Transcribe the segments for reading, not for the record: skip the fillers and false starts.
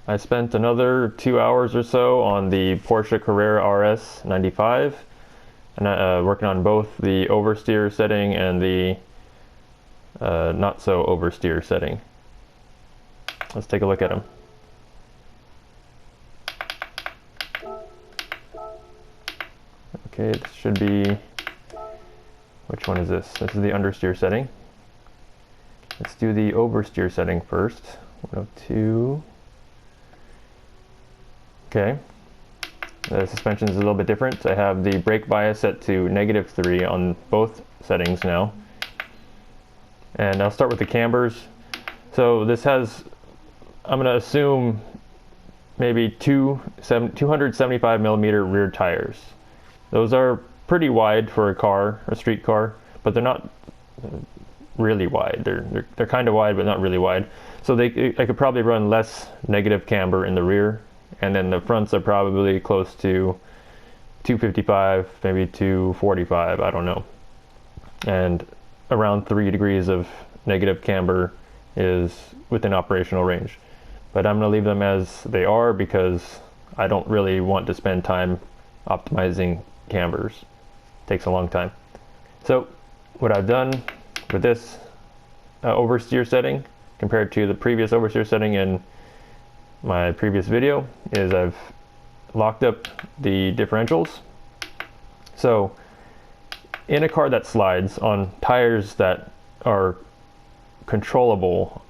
I spent another 2 hours or so on the Porsche Carrera RS 95, and working on both the oversteer setting and the not so oversteer setting. Let's take a look at them. Okay, this should be, which one is this? This is the understeer setting. Let's do the oversteer setting first. 102. Okay. The suspension is a little bit different. I have the brake bias set to -3 on both settings now. And I'll start with the cambers. So this has, I'm going to assume, maybe 275 millimeter rear tires. Those are pretty wide for a car, a street car, but they're not really wide. They're kind of wide, but not really wide. So I could probably run less negative camber in the rear, and then the fronts are probably close to 255, maybe 245, I don't know. And around 3 degrees of negative camber is within operational range. But I'm going to leave them as they are because I don't really want to spend time optimizing cambers. It takes a long time. So what I've done with this oversteer setting compared to the previous oversteer setting in my previous video is I've locked up the differentials. So in a car that slides on tires that are controllable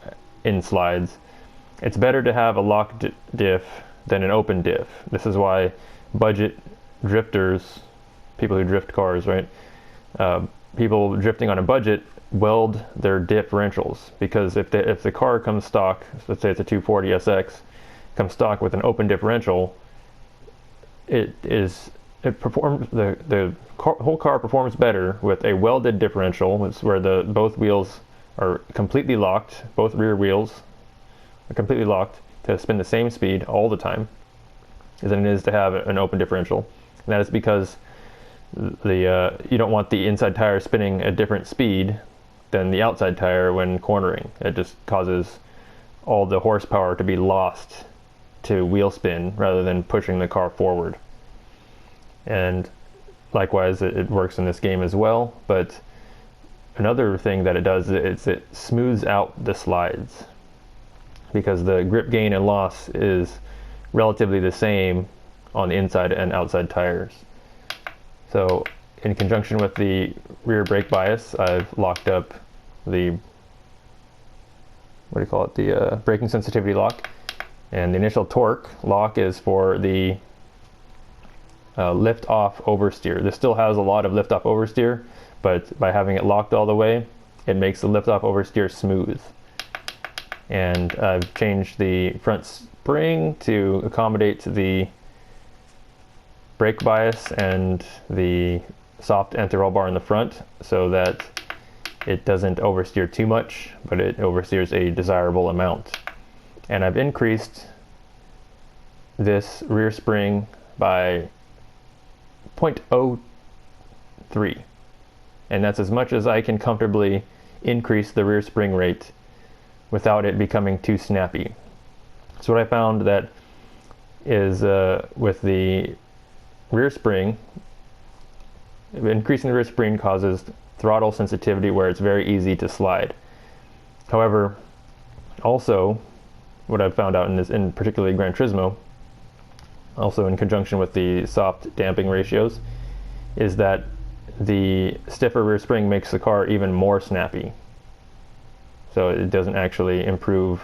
in slides, it's better to have a locked diff than an open diff. This is why budget drifters, people who drift cars, right? People drifting on a budget weld their differentials, because if the car comes stock, let's say it's a 240 SX, comes stock with an open differential, the whole car performs better with a welded differential. It's where both wheels are completely locked, both rear wheels are completely locked to spin the same speed all the time, than it is to have an open differential. And that is because you don't want the inside tire spinning a different speed than the outside tire when cornering. It just causes all the horsepower to be lost to wheel spin rather than pushing the car forward. And likewise, it works in this game as well. But another thing that it does is it smooths out the slides, because the grip gain and loss is relatively the same on the inside and outside tires. So in conjunction with the rear brake bias, I've locked up the, the braking sensitivity lock. And the initial torque lock is for the lift off oversteer. This still has a lot of lift off oversteer, but by having it locked all the way, it makes the lift off oversteer smooth. And I've changed the front spring to accommodate the brake bias and the soft anti-roll bar in the front, so that it doesn't oversteer too much, but it oversteers a desirable amount. And I've increased this rear spring by 0.03, and that's as much as I can comfortably increase the rear spring rate without it becoming too snappy. So what I found that is with the rear spring, increasing the rear spring causes throttle sensitivity where it's very easy to slide. However, also what I've found out in particularly Gran Turismo, also in conjunction with the soft damping ratios, is that the stiffer rear spring makes the car even more snappy. So it doesn't actually improve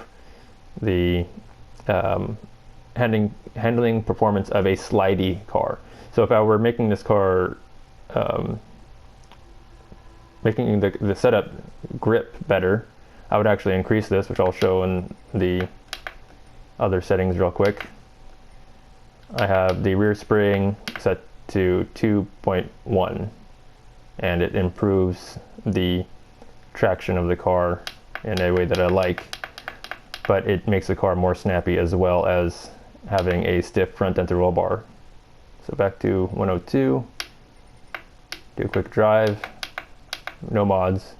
the handling performance of a slidey car. So if I were making this car, making the setup grip better, I would actually increase this, which I'll show in the other settings real quick. I have the rear spring set to 2.1, and it improves the traction of the car in a way that I like, but it makes the car more snappy as well as having a stiff front anti-roll bar. So back to 102, do a quick drive, no mods.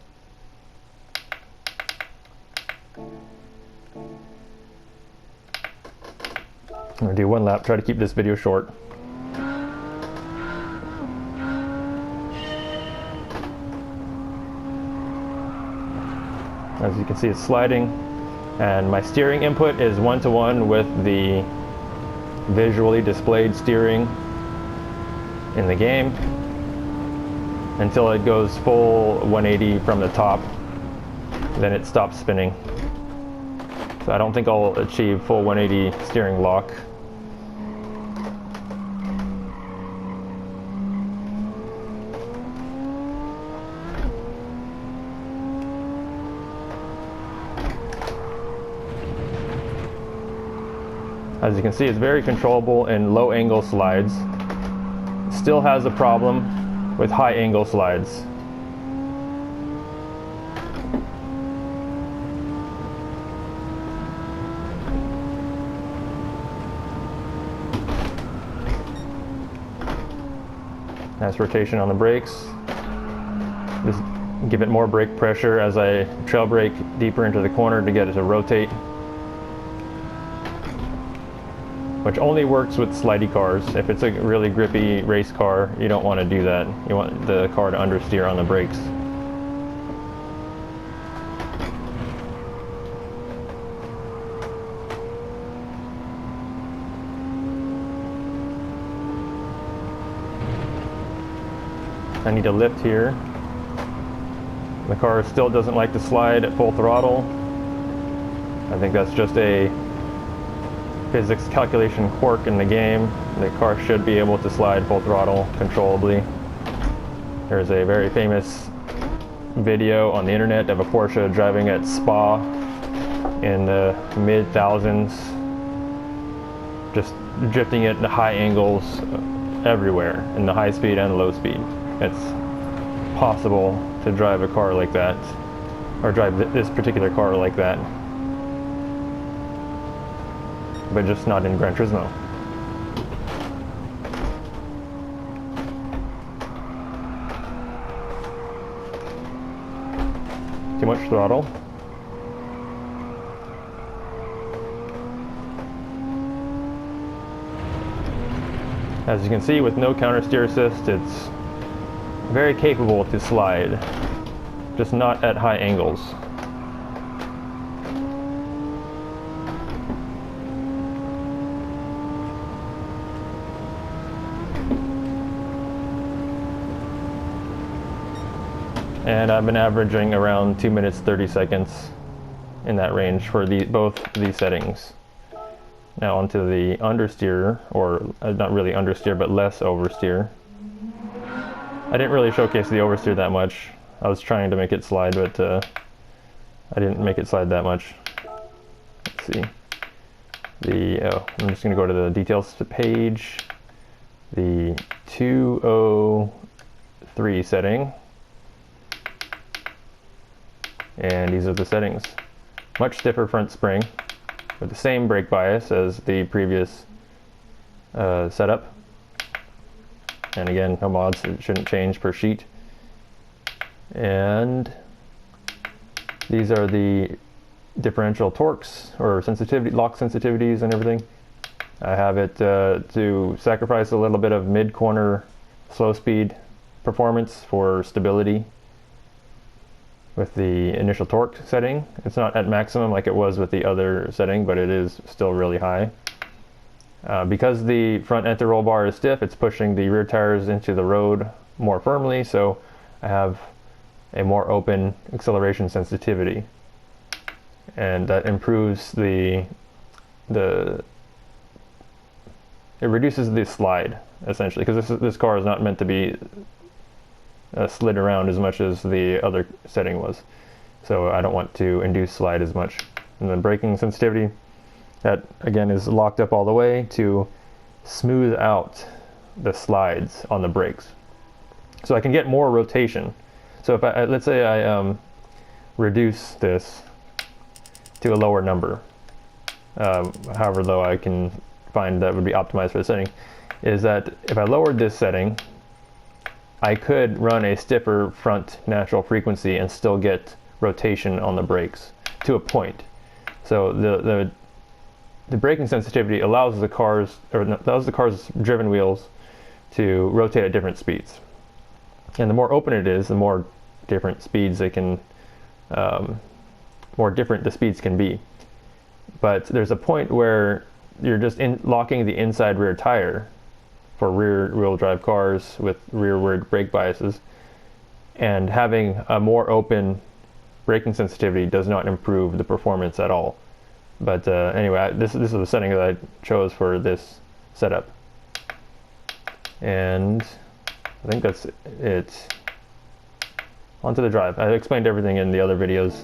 I'm gonna do one lap, try to keep this video short. As you can see, it's sliding, and my steering input is 1-to-1 with the visually displayed steering in the game until it goes full 180 from the top. Then it stops spinning. So I don't think I'll achieve full 180 steering lock. As you can see, it's very controllable in low angle slides. Still has a problem with high angle slides. Nice rotation on the brakes. Just give it more brake pressure as I trail brake deeper into the corner to get it to rotate. Which only works with slidey cars. If it's a really grippy race car, you don't want to do that. You want the car to understeer on the brakes. I need to lift here. The car still doesn't like to slide at full throttle. I think that's just a physics calculation quirk in the game. The car should be able to slide full throttle controllably. There's a very famous video on the internet of a Porsche driving at Spa in the mid-thousands, just drifting it into high angles everywhere, in the high speed and low speed. It's possible to drive a car like that, or drive this particular car like that, but just not in Gran Turismo. Too much throttle. As you can see, with no counter steer assist, it's very capable to slide, just not at high angles. And I've been averaging around 2 minutes 30 seconds in that range for both these settings. Now onto the understeer, or not really understeer, but less oversteer. I didn't really showcase the oversteer that much. I was trying to make it slide, but I didn't make it slide that much. Let's see. I'm just going to go to the details page. The 203 setting. And these are the settings. Much stiffer front spring with the same brake bias as the previous setup. And again, no mods, it shouldn't change per sheet. And these are the differential torques or sensitivity, lock sensitivities and everything. I have it to sacrifice a little bit of mid-corner slow speed performance for stability with the initial torque setting. It's not at maximum like it was with the other setting, but it is still really high. Because the front anti-roll bar is stiff, it's pushing the rear tires into the road more firmly, so I have a more open acceleration sensitivity. And that improves it reduces the slide, essentially, because this car is not meant to be slid around as much as the other setting was. So I don't want to induce slide as much. And then braking sensitivity, that again is locked up all the way to smooth out the slides on the brakes. So I can get more rotation. So if let's say I reduce this to a lower number, however low I can find that would be optimized for the setting, is that if I lowered this setting, I could run a stiffer front natural frequency and still get rotation on the brakes to a point. So the braking sensitivity allows the car's driven wheels to rotate at different speeds. And the more open it is, the more different speeds they can, more different the speeds can be. But there's a point where you're just locking the inside rear tire for rear wheel drive cars with rearward brake biases, and having a more open braking sensitivity does not improve the performance at all. But anyway, this is the setting that I chose for this setup. And I think that's it. Onto the drive. I explained everything in the other videos,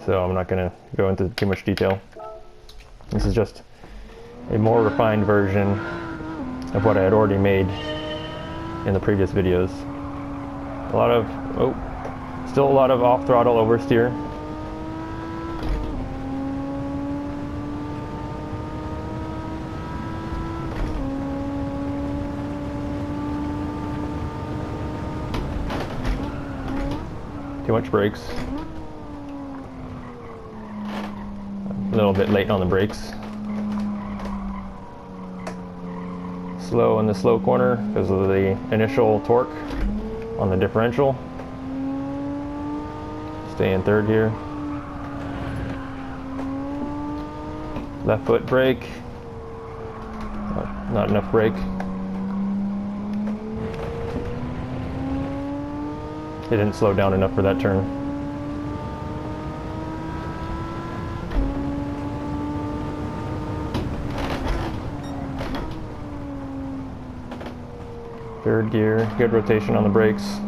so I'm not going to go into too much detail. This is just a more refined version of what I had already made in the previous videos. Still a lot of off-throttle oversteer. Too much brakes. A little bit late on the brakes. Slow in the slow corner because of the initial torque on the differential. Stay in third here. Left foot brake. Not enough brake. It didn't slow down enough for that turn. Third gear, good rotation on the brakes.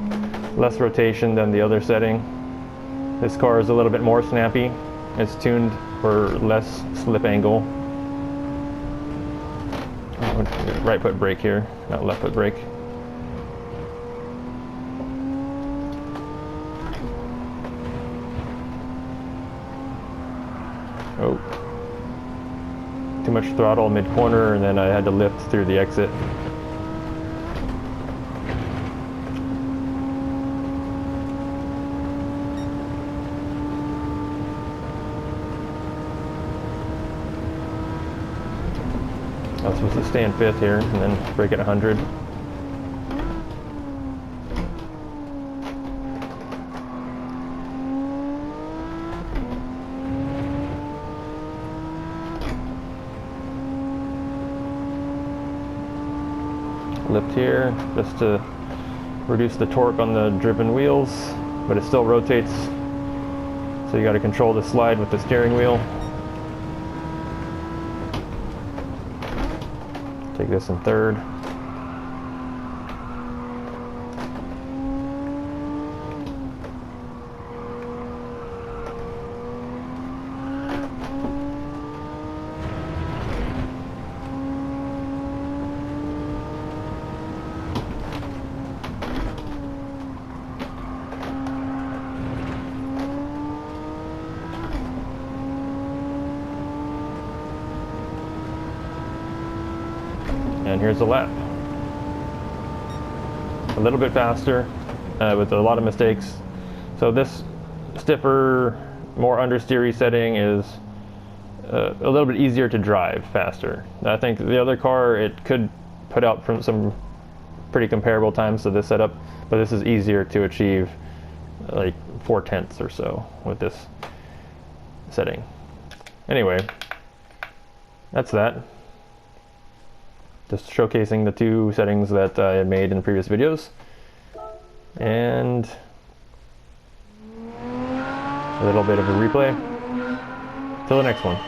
Less rotation than the other setting. This car is a little bit more snappy. It's tuned for less slip angle. Right foot brake here, not left foot brake. Oh, too much throttle mid-corner, and then I had to lift through the exit. I was supposed to stay in fifth here and then brake at 100. Lift here just to reduce the torque on the driven wheels, but it still rotates, so you got to control the slide with the steering wheel. Take this in third. And here's the lap. A little bit faster with a lot of mistakes. So this stiffer, more understeery setting is a little bit easier to drive faster. I think the other car, it could put out from some pretty comparable times to this setup, but this is easier to achieve, like 4/10 or so with this setting. Anyway, that's that. Just showcasing the two settings that I had made in previous videos. And a little bit of a replay. Till the next one.